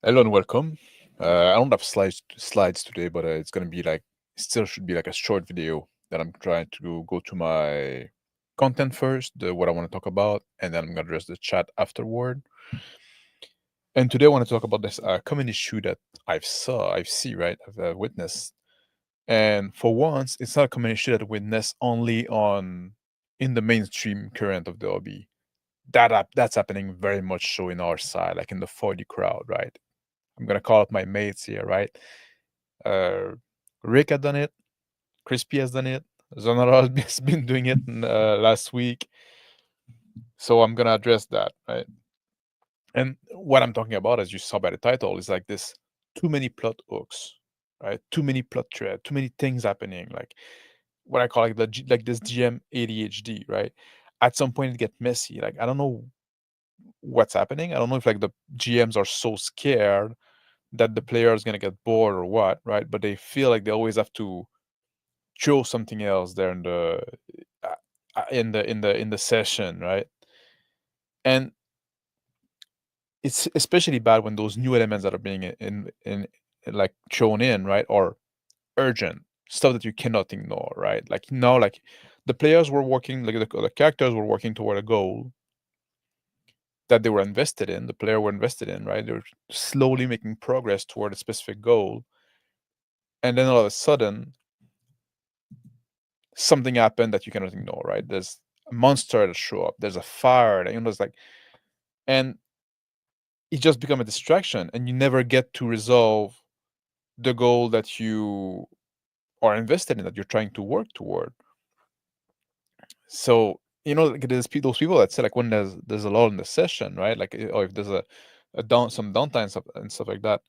Hello and welcome. I don't have slides today, but it's gonna be like still should be like a short video that I'm trying to go to my content first, what I want to talk about, and then I'm gonna address the chat afterward. And today I want to talk about this common issue that I've see, right, I've witnessed. And for once, it's not a common issue that I witness only on in the mainstream current of the hobby. That's happening very much so in our side, like in the 40 crowd, right? I'm gonna call up my mates here, right? Uh, Rick had done it. Crispy has done it. Zonara has been doing it last week. So I'm gonna address that, right? And what I'm talking about, as you saw by the title, is like this: too many plot hooks, right? Too many plot thread, too many things happening. Like what I call like like this GM ADHD, right? At some point it get messy. Like I don't know what's happening. I don't know if like the GMs are so scared that the player is gonna get bored or what, right? But they feel like they always have to show something else there in the in the session, right? And it's especially bad when those new elements that are being in like shown in, right, are urgent stuff that you cannot ignore, right? Like now, like the players were working, like the characters were working toward a goal that they were invested in. The player were invested in, right? They were slowly making progress toward a specific goal, and then all of a sudden something happened that you cannot ignore, right? There's a monster that show up. There's a fire that, it's like, and it just become a distraction, and you never get to resolve the goal that you are invested in, that you're trying to work toward. So like there's those people that say like when there's a lull in the session, right? Like or if there's a some downtime stuff and stuff like that,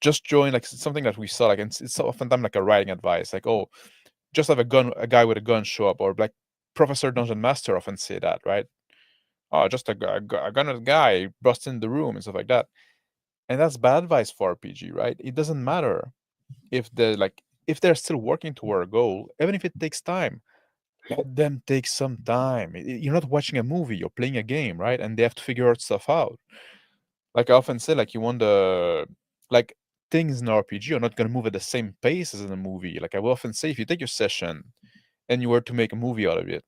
just join like something that we saw like, and it's oftentimes like a writing advice, like, oh, just have a guy with a gun show up, or like Professor Dungeon Master often say that, right? Oh, just a gunner guy bust in the room and stuff like that. And that's bad advice for RPG, right? It doesn't matter if they're still working toward a goal, even if it takes time, let them take some time. You're not watching a movie, you're playing a game, right? And they have to figure out stuff out. Like I often say, like you want the like things in RPG are not gonna move at the same pace as in a movie. Like I will often say, if you take your session and you were to make a movie out of it,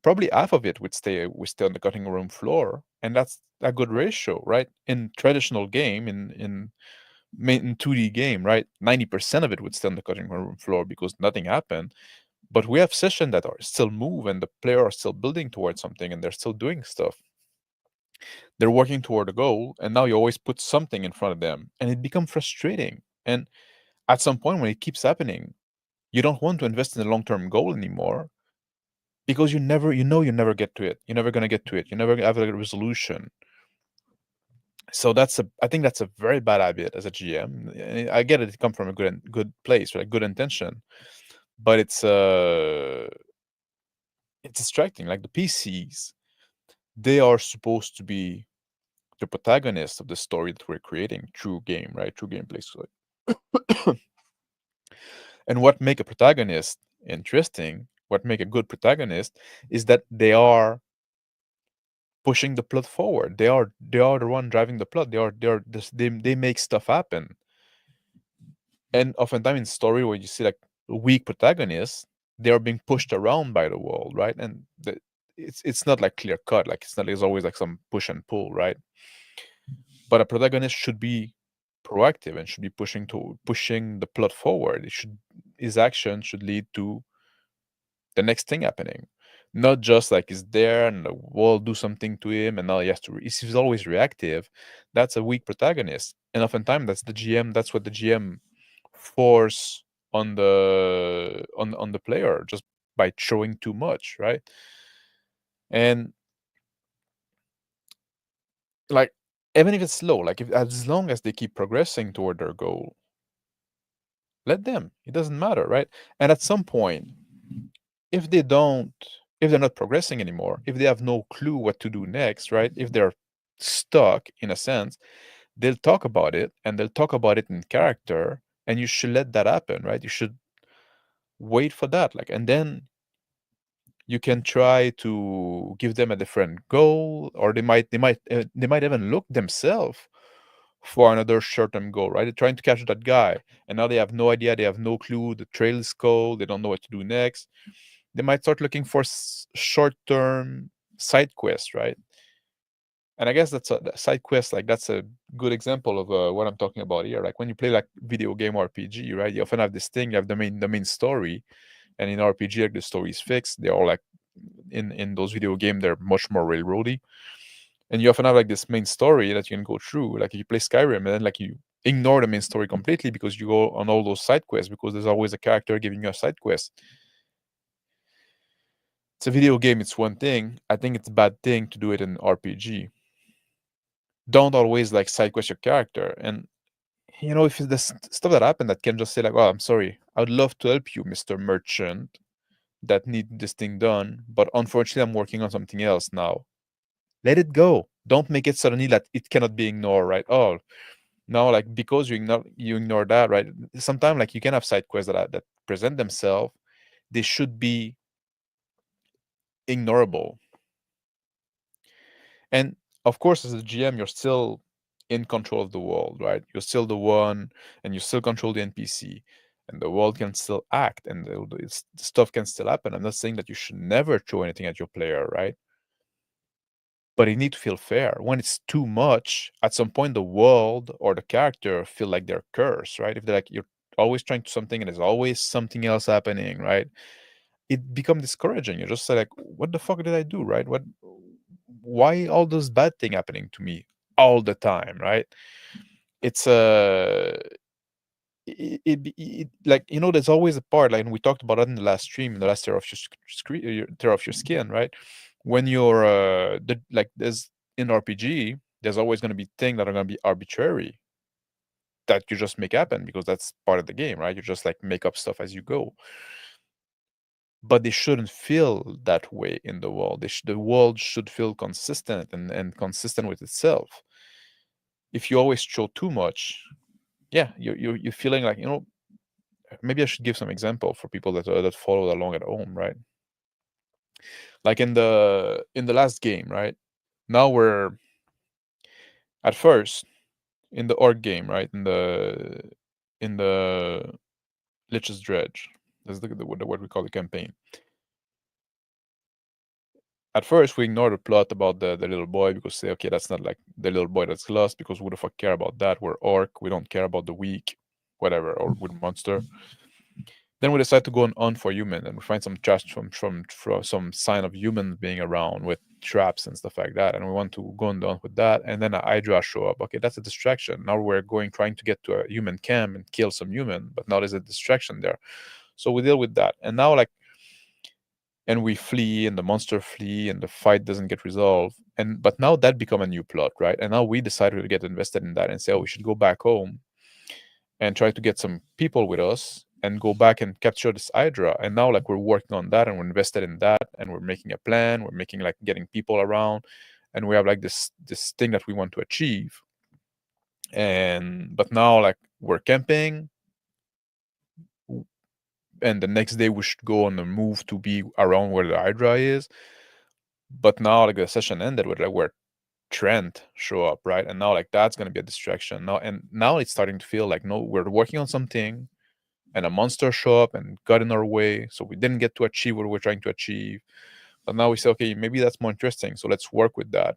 probably half of it would stay on the cutting room floor, and that's a good ratio, right? In traditional game, in 2D game, right, 90% of it would stay on the cutting room floor because nothing happened. But we have sessions that are still move, and the player are still building towards something, and they're still doing stuff. They're working toward a goal, and now you always put something in front of them, and it becomes frustrating. And at some point, when it keeps happening, you don't want to invest in a long-term goal anymore, because you never get to it. You're never gonna get to it. You never have a resolution. So I think that's a very bad habit as a GM. I get it come from a good place, right? Good intention, but it's distracting. Like the PCs, they are supposed to be the protagonist of the story that we're creating through game, right? Through gameplay. So, and what make a protagonist interesting, what make a good protagonist, is that they are pushing the plot forward. They are the one driving the plot. They make stuff happen. And oftentimes in story where you see like weak protagonists, they are being pushed around by the world, right? And it's not like clear cut. Like it's not. There's always like some push and pull, right? But a protagonist should be proactive and should be pushing the plot forward. His action should lead to the next thing happening, not just like he's there and the world do something to him and now he has to. If he's always reactive, that's a weak protagonist, and oftentimes that's the GM. That's what the GM force on the player just by showing too much, right? And like even if it's slow, like if as long as they keep progressing toward their goal, let them. It doesn't matter, right? And at some point, if they don't, if they're not progressing anymore, if they have no clue what to do next, right? If they're stuck in a sense, they'll talk about it, and they'll talk about it in character, and you should let that happen, right? You should wait for that, like, and then you can try to give them a different goal, or they might even look themselves for another short-term goal, right? They're trying to catch that guy, and now they have no idea, they have no clue. The trail is cold. They don't know what to do next. They might start looking for short-term side quests, right? And I guess that's a side quest. Like that's a good example of what I'm talking about here. Like when you play like video game RPG, right? You often have this thing. You have the main story, and in RPG, like the story is fixed. They're all like in those video games, they're much more railroady, and you often have like this main story that you can go through. Like if you play Skyrim, and then like you ignore the main story completely because you go on all those side quests because there's always a character giving you a side quest. It's a video game, it's one thing. I think it's a bad thing to do it in RPG. Don't always like side quest your character. And if there's stuff that happened that can just say like, "Oh, I'm sorry, I would love to help you, Mr. Merchant, that need this thing done, but unfortunately I'm working on something else now." Let it go. Don't make it suddenly that it cannot be ignored, right? Oh, no, like because you ignore that, right? Sometimes like you can have side quests that present themselves. They should be ignorable. And of course, as a GM, you're still in control of the world, right? You're still the one, and you still control the NPC, and the world can still act, and stuff can still happen. I'm not saying that you should never throw anything at your player, right? But it need to feel fair. When it's too much, at some point, the world or the character feel like they're cursed, right? If they're like you're always trying to something and there's always something else happening, right? It become discouraging. You're just like, what the fuck did I do, right? Why all those bad thing happening to me all the time, right? It's like there's always a part like and we talked about that in the last stream, in the last tear of your tear of your skin, right? When you're like there's in RPG, there's always going to be things that are going to be arbitrary that you just make happen because that's part of the game, right? You just like make up stuff as you go. But they shouldn't feel that way in the world. The world should feel consistent and consistent with itself. If you always show too much, yeah, you're feeling like maybe I should give some example for people that follow along at home, right? Like in the last game, right? Now we're at first in the org game, right? In the Lich's Dredge. That's what we call the campaign. At first, we ignore the plot about the little boy because say, okay, that's not like the little boy that's lost because who the fuck care about that? We're orc. We don't care about the weak, whatever, or with monster. Then we decide to go on for human, and we find some trash from some sign of human being around with traps and stuff like that, and we want to go on with that. And then a Hydra show up. Okay, that's a distraction. Now we're trying to get to a human camp and kill some human, but now there's a distraction there. So we deal with that, and now and we flee, and the monster flee, and the fight doesn't get resolved. But now that become a new plot, right? And now we decided to get invested in that and say, oh, we should go back home and try to get some people with us and go back and capture this Hydra. And now like we're working on that and we're invested in that and we're making a plan. We're making like getting people around, and we have like this thing that we want to achieve. But now like we're camping, and the next day we should go on a move to be around where the Hydra is. But now like the session ended with like where Trent show up, right? And now like that's gonna be a distraction. Now it's starting to feel like no, we're working on something and a monster show up and got in our way, so we didn't get to achieve what we're trying to achieve. But now we say, okay, maybe that's more interesting, so let's work with that.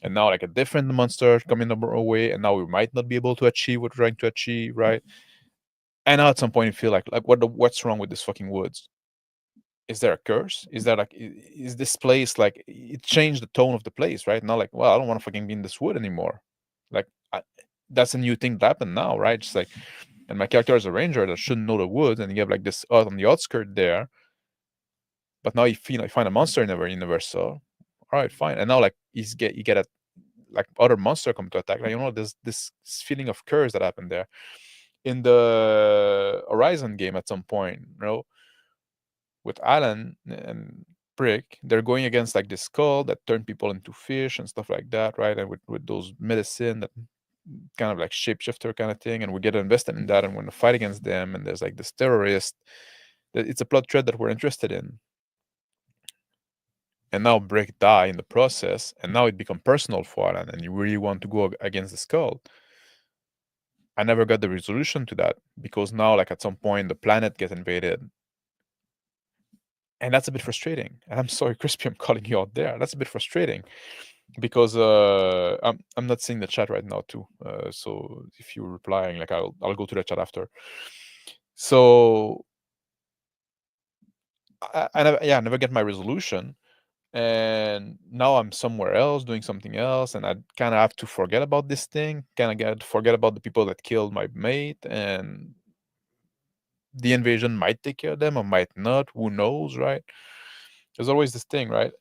And now like a different monster coming our way, and now we might not be able to achieve what we're trying to achieve, right? And now at some point you feel like what's wrong with this fucking woods? Is there a curse? Is there like is this place like it changed the tone of the place, right? Now like, well, I don't want to fucking be in this wood anymore. Like that's a new thing that happened now, right? Just like, and my character is a ranger that shouldn't know the woods, and you have like this out on the outskirt there. But now you find a monster you never saw. All right, fine. And now like you get a like other monster come to attack. Like there's this feeling of curse that happened there in the Horizon game at some point. With Alan and Brick, they're going against like this skull that turn people into fish and stuff like that, right? And with those medicine that kind of like shapeshifter kind of thing, and we get invested in that, and we're gonna fight against them. And there's like this terrorist. It's a plot thread that we're interested in. And now Brick die in the process, and now it become personal for Alan, and you really want to go against the skull. I never got the resolution to that because now, like at some point, the planet gets invaded, and that's a bit frustrating. And I'm sorry, Crispy, I'm calling you out there. That's a bit frustrating because I'm not seeing the chat right now too. So if you're replying, like I'll go to the chat after. So I never get my resolution, and now I'm somewhere else doing something else, and I kind of have to forget about this thing. Kind of get forget about the people that killed my mate, and the invasion might take care of them or might not. Who knows, right? There's always this thing, right?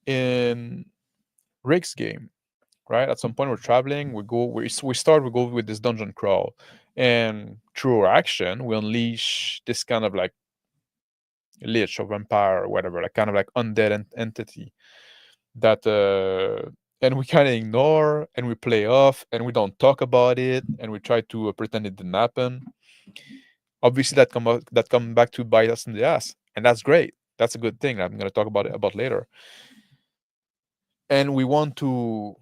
In Rick's game, right? At some point, we're traveling. We start. We go with this dungeon crawl, and through our action, we unleash this kind of like lich or vampire or whatever, like kind of like undead entity that and we kind of ignore and we play off and we don't talk about it and we try to pretend it didn't happen. Obviously, that come back to bite us in the ass, and that's great. That's a good thing. I'm going to talk about later. And we want to,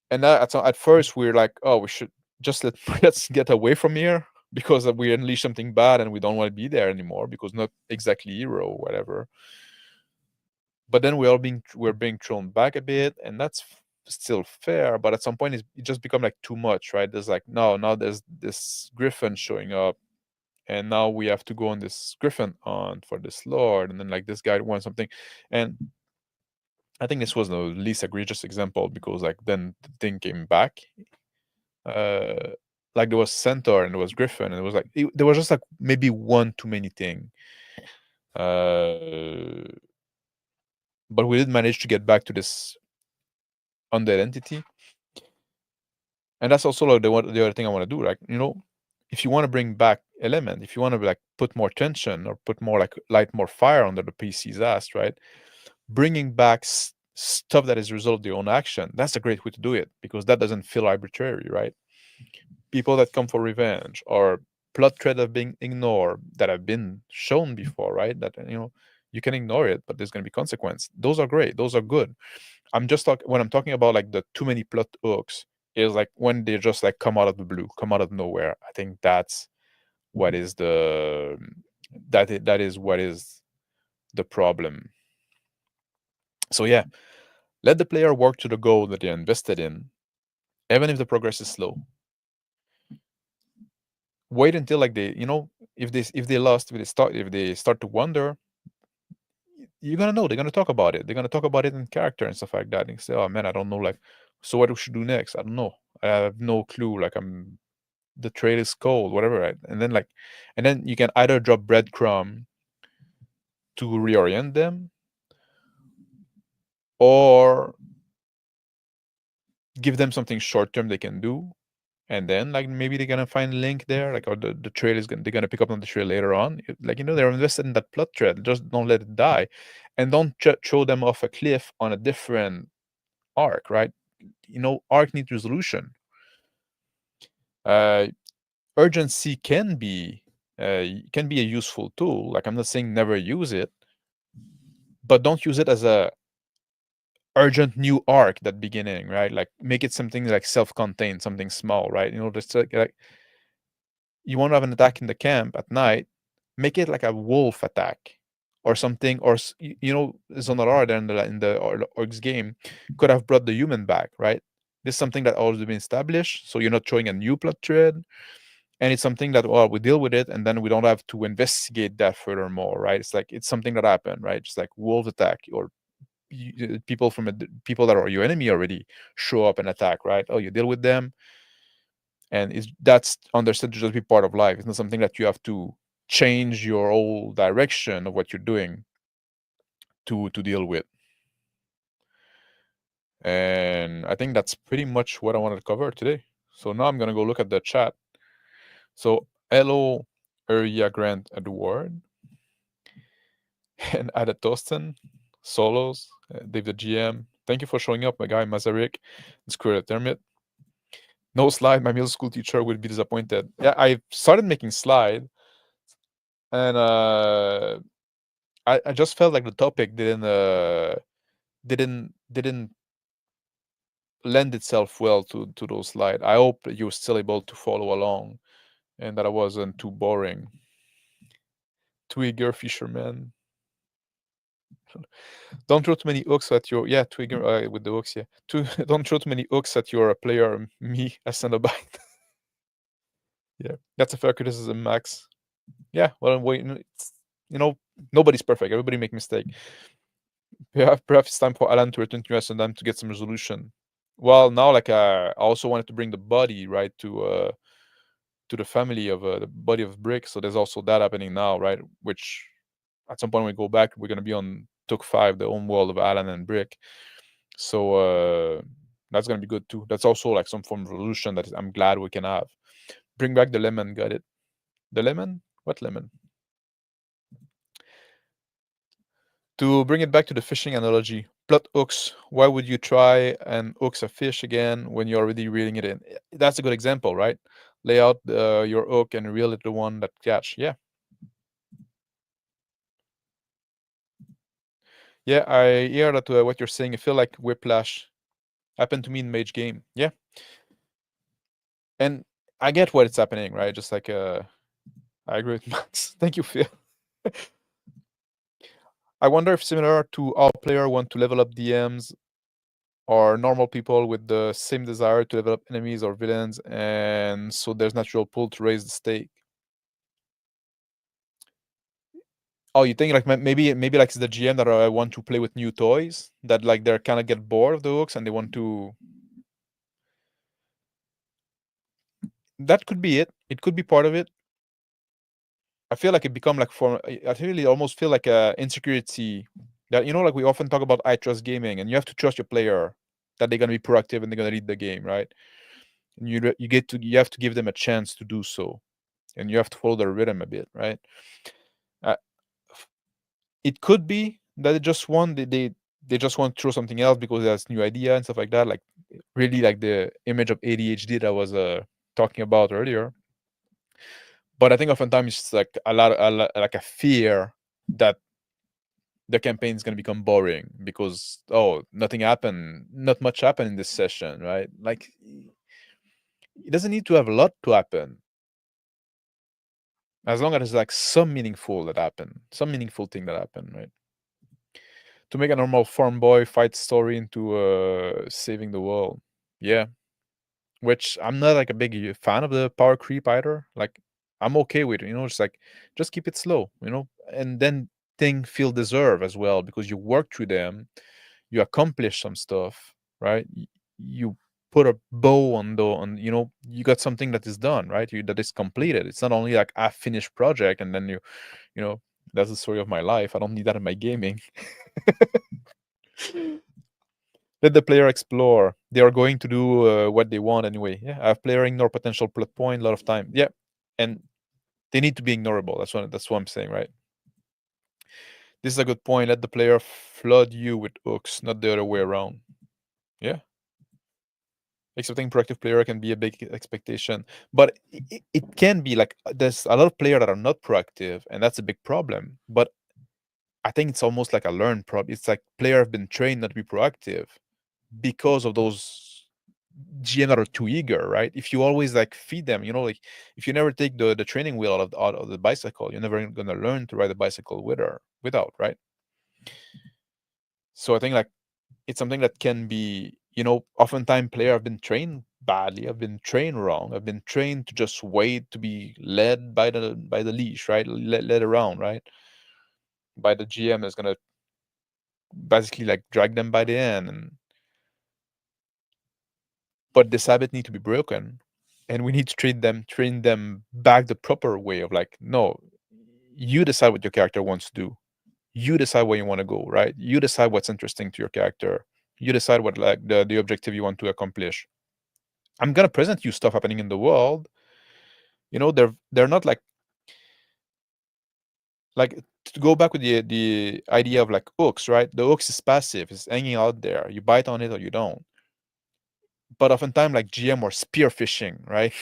and at first we're like, oh, we should just let's get away from here because we unleash something bad and we don't want to be there anymore because not exactly hero or whatever. But then we're being thrown back a bit, and that's still fair. But at some point, it just become like too much, right? There's like no, now there's this griffin showing up, and now we have to go on this griffin hunt for this lord, and then like this guy wants something, and I think this was the least egregious example because like then the thing came back, uh, like there was centaur and there was griffin, and it was like there was just like maybe one too many thing. Uh, but we did manage to get back to this undead entity. And that's also like the other thing I want to do. Like, if you want to bring back element, if you want to like put more tension or put more like light more fire under the PC's ass, right? Bringing back stuff that is a result of their own action, that's a great way to do it because that doesn't feel arbitrary, right? People that come for revenge or plot thread have been ignored that have been shown before, right? That you can ignore it, but there's going to be consequence. Those are great. Those are good. I'm just talking when I'm talking about like the too many plot hooks is like when they just like come out of the blue, come out of nowhere. I think that's what is that is what is the problem. So yeah, let the player work to the goal that they're invested in, even if the progress is slow. Wait until like if they lost, if they start to wonder, you're gonna know they're gonna talk about it. They're gonna talk about it in character and stuff like that. And say, "Oh man, I don't know. Like, so what we should do next? I don't know. I have no clue. Like, the trade is cold, whatever." Right? And then you can either drop breadcrumb to reorient them, or give them something short term they can do, and then like maybe they're gonna find a link there, like or the trail is gonna they're gonna pick up on the trail later on. Like they're invested in that plot thread. Just don't let it die, and don't throw them off a cliff on a different arc, right? Arc needs resolution. uh Urgency can be a useful tool. Like, I'm not saying never use it, but don't use it as a urgent new arc that beginning, right? Like, make it something like self-contained, something small, right? Just like you want to have an attack in the camp at night, make it like a wolf attack or something. Or Zonarar there in the orcs game could have brought the human back, right? This is something that already been established, so you're not showing a new plot thread, and it's something that, well, we deal with it, and then we don't have to investigate that furthermore, right? It's like it's something that happened, right? Just like wolves attack, or people that are your enemy already show up and attack, right? Oh, you deal with them, and that's understood to just be part of life. It's not something that you have to change your whole direction of what you're doing to deal with. And I think that's pretty much what I wanted to cover today. So now I'm gonna go look at the chat. So hello, Area Grant Edward and Ada Tostin, Solos, Dave the GM. Thank you for showing up, my guy Mazarik, and Square Termit. No slide, my middle school teacher would be disappointed. Yeah, I started making slide, and I just felt like the topic didn't lend itself well to those slides. I hope that you were still able to follow along and that I wasn't too boring. Twigger fisherman. Don't throw too many hooks at your Twigger with the hooks, yeah. Don't throw too many hooks at your player, me, a Cenobite. Yeah, that's a fair criticism, Max. Yeah, well, it's, nobody's perfect. Everybody make mistake. Perhaps it's time for Alan to return to us and them to get some resolution. Well, now, like, I also wanted to bring the body right to the family of the body of Brick. So there's also that happening now, right? Which at some point when we go back, we're gonna be on Took 5, the home world of Alan and Brick. So that's gonna be good too. That's also like some form of resolution that I'm glad we can have. Bring back the lemon, got it? The lemon? What lemon? To bring it back to the fishing analogy, plot hooks. Why would you try and hooks a fish again when you're already reeling it in? That's a good example, right? Lay out your hook and reel it the one that catch. Yeah, yeah. I hear that what you're saying. I feel like whiplash happened to me in Mage game. Yeah, and I get what it's happening, right? Just like I agree with Max. Thank you, Phil. I wonder if similar to our player want to level up DMs or normal people with the same desire to develop enemies or villains, and so there's natural pull to raise the stake. Oh, you think like maybe like it's the GM that want to play with new toys that like they're kind of get bored of the hooks and they want to. That could be it. It could be part of it. I feel like it become like I really almost feel like a insecurity that like we often talk about I trust gaming and you have to trust your player that they're gonna be proactive and they're gonna read the game, right? And you have to give them a chance to do so, and you have to follow their rhythm a bit, right? Uh, it could be that they just want to throw something else because there's new idea and stuff like that, like really like the image of ADHD that I was talking about earlier. But I think oftentimes it's like like a fear that the campaign is going to become boring because nothing happened, not much happened in this session, right? Like it doesn't need to have a lot to happen as long as there's like some meaningful thing that happened, right? To make a normal farm boy fight story into saving the world. Yeah, which I'm not like a big fan of the power creep either. Like I'm okay with it, it's like just keep it slow, and then thing feel deserve as well because you work through them, you accomplish some stuff, right? You put a bow on you got something that is done, right? That is completed. It's not only like a finished project and then you know that's the story of my life. I don't need that in my gaming. Let the player explore. They are going to do what they want anyway. Yeah, I have player ignore potential plot point a lot of time. Yeah, and they need to be ignorable. That's what I'm saying, right? This is a good point. Let the player flood you with hooks, not the other way around. Yeah, accepting proactive player can be a big expectation, but it can be like there's a lot of players that are not proactive, and that's a big problem. But I think it's almost like a learned problem. It's like player have been trained not to be proactive because of those GM that are too eager, right? If you always like feed them, like if you never take the training wheel out of the bicycle, you're never gonna learn to ride a bicycle without, right? So I think like it's something that can be, oftentimes player have been trained badly, have been trained wrong, have been trained to just wait to be led by the leash, right? Led around, right? By the GM that's gonna basically like drag them by the end but this habit need to be broken and we need to train them back the proper way of like no, you decide what your character wants to do, you decide where you want to go, right? You decide what's interesting to your character, you decide what like the objective you want to accomplish. I'm gonna present you stuff happening in the world, they're not like to go back with the idea of like hooks, right? The hooks is passive, it's hanging out there, you bite on it or you don't. But oftentimes like GM or spear fishing, right?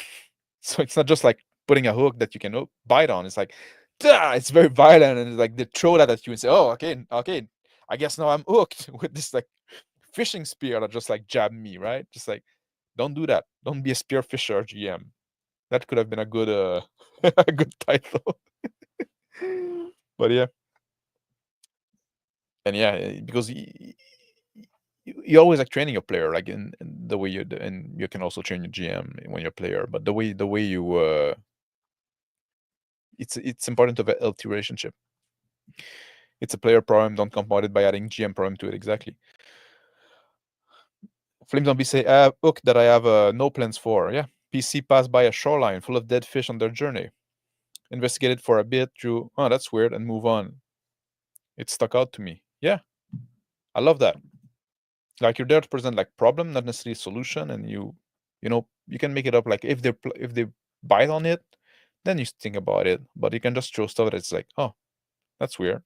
So it's not just like putting a hook that you can bite on. It's like, it's very violent, and it's like they throw that at you and say, "Oh, okay, okay, I guess now I'm hooked with this like fishing spear that just like jabbed me, right? Just like, don't do that. Don't be a spear fisher, GM. That could have been a good a good title. But yeah, and yeah, because you always like training your player, like in the way you do, and you can also train your GM when you're a player. But the way you it's important to have a healthy relationship. It's a player problem. Don't compound it by adding GM problem to it. Exactly. Flame Zombie say, I have hook that I have no plans for. Yeah. PC passed by a shoreline full of dead fish on their journey. Investigated for a bit, drew, oh, that's weird, and move on. It stuck out to me. Yeah. I love that. Like you're there to present like problem, not necessarily solution, and you can make it up. Like if they bite on it, then you think about it. But you can just throw stuff that's like, oh, that's weird.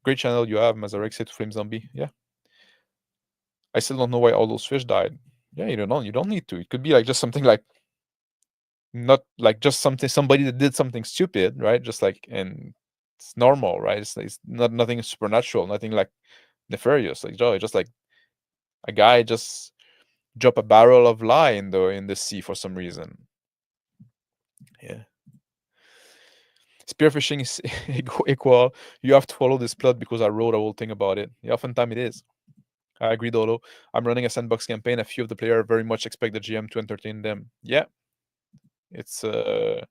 Great channel you have, Mazarek said to Flame Zombie. Yeah. I still don't know why all those fish died. Yeah, you don't need to. It could be like just something like not like just somebody that did something stupid, right? Just like and it's normal, right? It's not nothing supernatural, nothing like nefarious. Like Joe, just like a guy just drop a barrel of lye in the sea for some reason. Yeah. Spearfishing is equal. You have to follow this plot because I wrote a whole thing about it. Yeah, oftentimes it is. I agree, Dodo. I'm running a sandbox campaign. A few of the players very much expect the GM to entertain them. Yeah, it's you're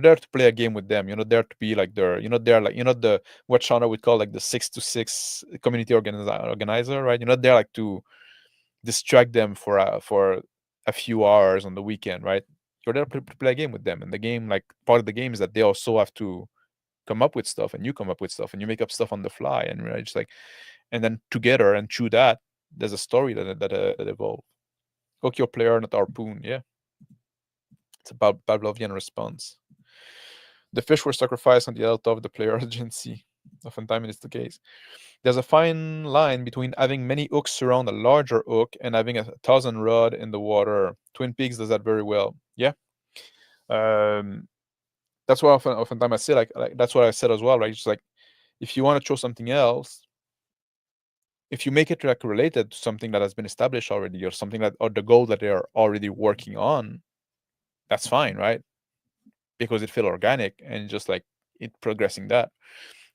there to play a game with them. You're not there to be like you're not there like you're not the what Shauna would call like the 6 to 6 community organizer, right? You're not there like to distract them for a few hours on the weekend, right? You're there to play a game with them, and the game, like part of the game, is that they also have to come up with stuff, and you come up with stuff, and you make up stuff on the fly, and right, just like, and then together and through that, there's a story that evolves. Hook your player, not harpoon. Yeah, it's about Pavlovian response. The fish were sacrificed on the altar of the player agency. Oftentimes it is the case. There's a fine line between having many hooks surround a larger hook and having 1,000 rod in the water. Twin Peaks does that very well. Yeah. Um, that's why oftentimes I say like that's what I said as well, right? Just like if you want to show something else, if you make it like related to something that has been established already or something that or the goal that they are already working on, that's fine, right? Because it feels organic and just like it progressing that.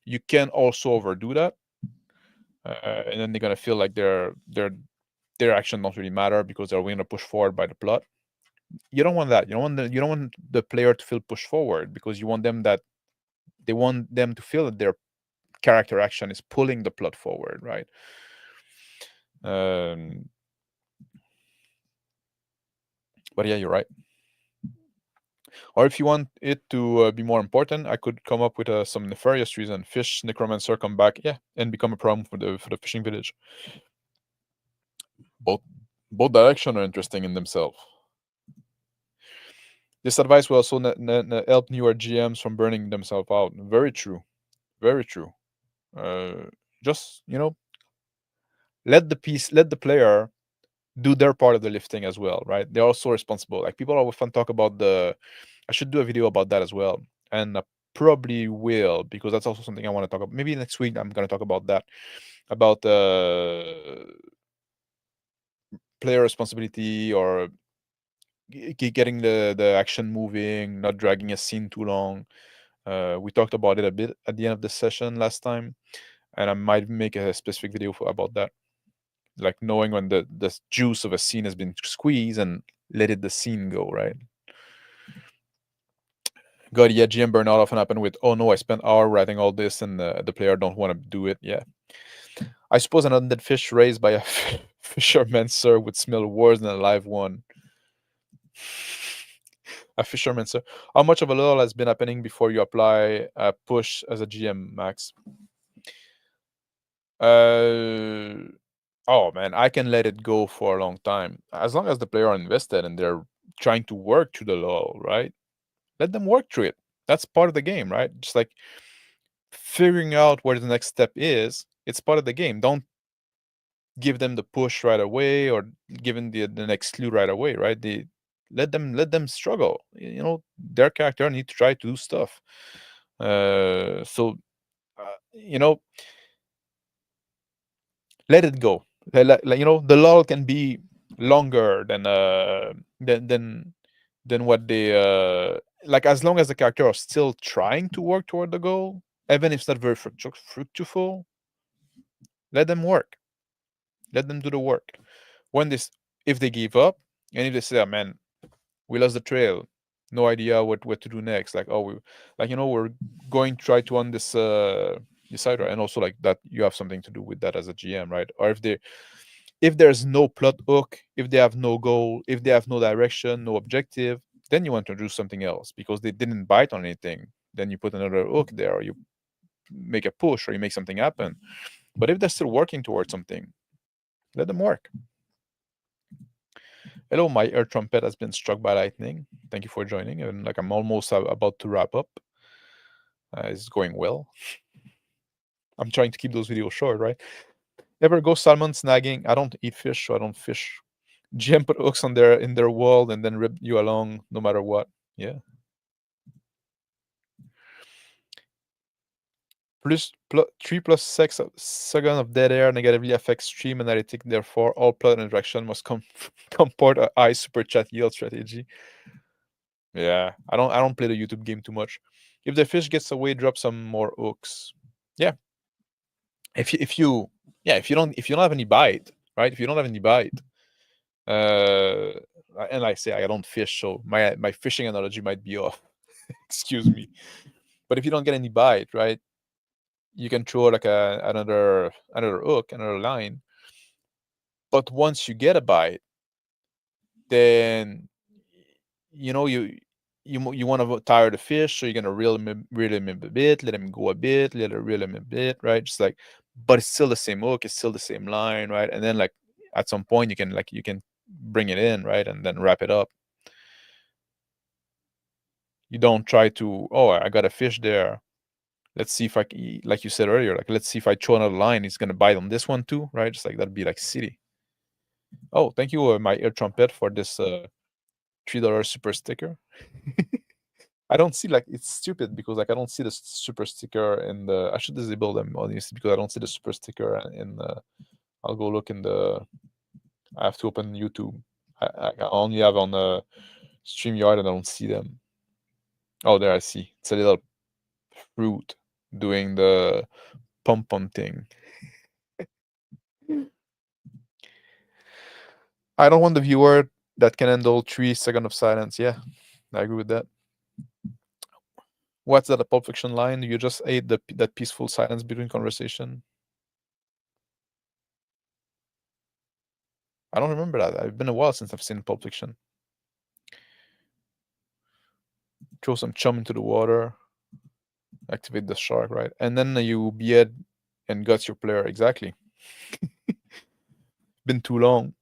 You can also overdo that, and then they're gonna feel like their action don't really matter because they're going to push forward by the plot. You don't want that. You don't want the player to feel pushed forward because you want them that they want them to feel that their character action is pulling the plot forward, right? Um, but yeah, you're right. Or if you want it to be more important, I could come up with some nefarious reason. Fish necromancer come back, yeah, and become a problem for the fishing village. Both both directions are interesting in themselves. This advice will also help newer GMs from burning themselves out. Very true. Very true. Uh, just let the player do their part of the lifting as well, right? They're also responsible. Like people often talk about I should do a video about that as well, and I probably will because that's also something I want to talk about. Maybe next week I'm going to talk about that, about player responsibility or getting the action moving, not dragging a scene too long. We talked about it a bit at the end of the session last time, and I might make a specific video about that. Like knowing when the juice of a scene has been squeezed and the scene go, right? God, yeah, GM burnout often happen with, oh no, I spent hour writing all this and the player don't want to do it. Yeah. I suppose an undead fish raised by a fisherman, sir, would smell worse than a live one. A fisherman, sir. How much of a lull has been happening before you apply a push as a GM, Max? Oh man, I can let it go for a long time as long as the player are invested and they're trying to work through the lull, right? Let them work through it. That's part of the game, right? Just like figuring out where the next step is. It's part of the game. Don't give them the push right away or giving the next clue right away, right? Let them struggle. Their character need to try to do stuff. So you know Let it go. The lull can be longer than what they like, as long as the character are still trying to work toward the goal, even if it's not very fruitful. Let them work. Let them do the work. When this, if they give up, and if they say, oh, man, we lost the trail, no idea what to do next, like, oh, we're going to try to on this decider, and also like that, you have something to do with that as a GM, right? Or if there's no plot hook, if they have no goal, if they have no direction, no objective, then you want to do something else because they didn't bite on anything. Then you put another hook there, or you make a push, or you make something happen. But if they're still working towards something, let them work. Hello, my air trumpet has been struck by lightning. Thank you for joining. And like, I'm almost about to wrap up. It's going well. I'm trying to keep those videos short, right? Ever go salmon snagging? I don't eat fish, so I don't fish. GM put hooks on their in their world and then rip you along no matter what. Yeah. Plus, 3 plus 6 second of dead air negatively affects stream analytic. Therefore, all plot interaction must comport a high super chat yield strategy. Yeah, I don't play the YouTube game too much. If the fish gets away, drop some more hooks. Yeah. If you yeah, if you don't have any bite, right? If you don't have any bite, uh and like I say, I don't fish, so my fishing analogy might be off. Excuse me. But if you don't get any bite, right? You can throw like another hook, another line. But once you get a bite, then you want to tire the fish, so you're gonna reel him a bit, let him go a bit, reel him a bit, right? Just like, but it's still the same hook, it's still the same line, right? And then like at some point you can bring it in, right, and then wrap it up. You don't try to, oh, I got a fish there. Let's see if like you said earlier, like let's see if I throw another line, he's gonna bite on this one too, right? Just like that'd be like silly. Oh, thank you, my ear trumpet, for this $3 super sticker. I don't see, like, it's stupid because like I don't see the super sticker in the. I should disable them honestly because I don't see the super sticker in the. I'll go look in the. I have to open YouTube. I only have on the StreamYard and I don't see them. Oh, there I see. It's a little fruit doing the pom pom thing. I don't want the viewer that can handle 3 seconds of silence. Yeah, I agree with that. What's that, a Pulp Fiction line? You just ate that peaceful silence between conversation. I don't remember that. It's been a while since I've seen Pulp Fiction. Throw some chum into the water, activate the shark, right? And then you behead and guts your player. Exactly. Been too long.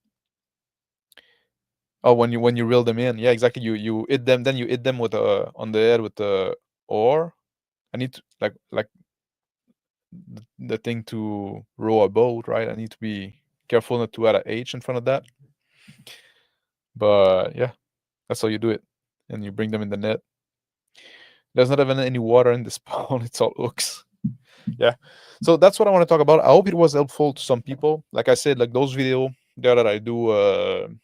Oh, when you reel them in, yeah, exactly. You hit them, then you hit them with on the head with the oar. I need to like the thing to row a boat, right? I need to be careful not to add a H in front of that. But yeah, that's how you do it, and you bring them in the net. There's not even any water in this pond. It's all hooks. Yeah. So that's what I want to talk about. I hope it was helpful to some people. Like I said, like those video there that I do,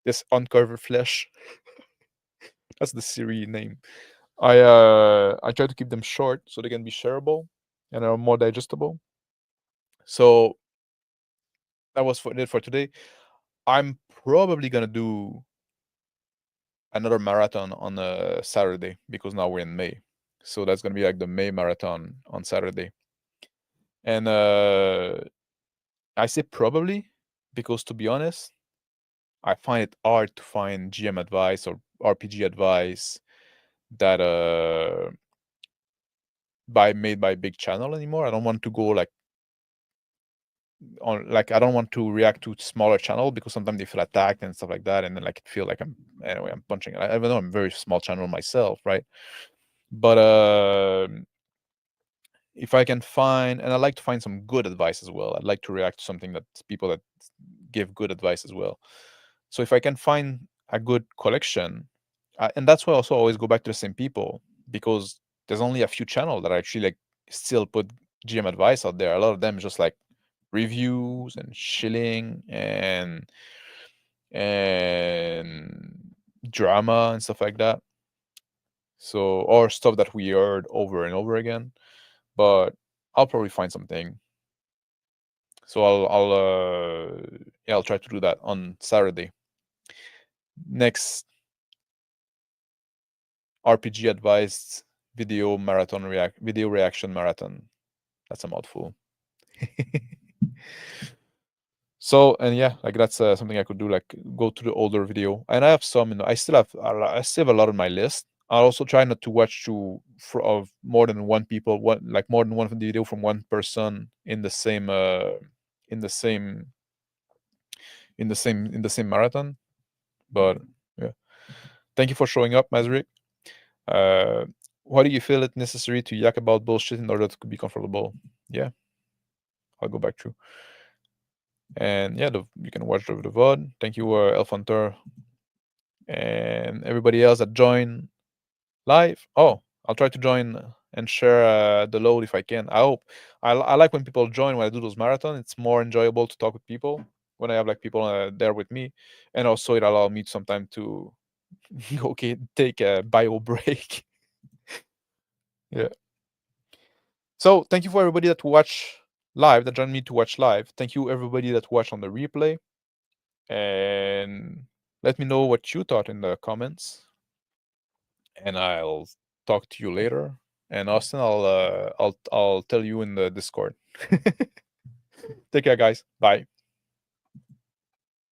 this uncover flesh. That's the series name. I try to keep them short so they can be shareable and are more digestible. So that was it for today. I'm probably gonna do another marathon on a Saturday because now we're in May. So that's gonna be like the May marathon on Saturday. And I say probably because, to be honest, I find it hard to find GM advice or RPG advice that made by big channel anymore. I don't want to go like I don't want to react to smaller channel because sometimes they feel attacked and stuff like that, and then like feel like I'm punching. Even though I'm a very small channel myself, right? But if I can find, and I like to find some good advice as well. I'd like to react to something that people that give good advice as well. So if I can find a good collection, and that's why I also always go back to the same people because there's only a few channels that actually like still put GM advice out there. A lot of them just like reviews and chilling and drama and stuff like that. So, or stuff that we heard over and over again. But I'll probably find something. So yeah, I'll try to do that on Saturday. Next RPG advised video reaction marathon. That's a mouthful. So, and yeah, like that's something I could do, like go to the older video. And I have some, I still have a lot on my list. I also try not to watch of more than one people, more than one video from one person in the same in the same in the same marathon. But yeah, thank you for showing up, Mazrik. Uh, why do you feel it necessary to yak about bullshit in order to be comfortable? Yeah, I'll go back through. And yeah, you can watch the VOD. Thank you, Elf Hunter, and everybody else that join live. Oh, I'll try to join and share the load if I can. I hope. I like when people join when I do those marathons. It's more enjoyable to talk with people when I have like people there with me, and also it allows me sometime to okay, take a bio break. Yeah. So thank you for everybody that watch live, that joined me to watch live. Thank you everybody that watched on the replay, and let me know what you thought in the comments, and I'll talk to you later. And Austin, I'll tell you in the Discord. Take care, guys. Bye.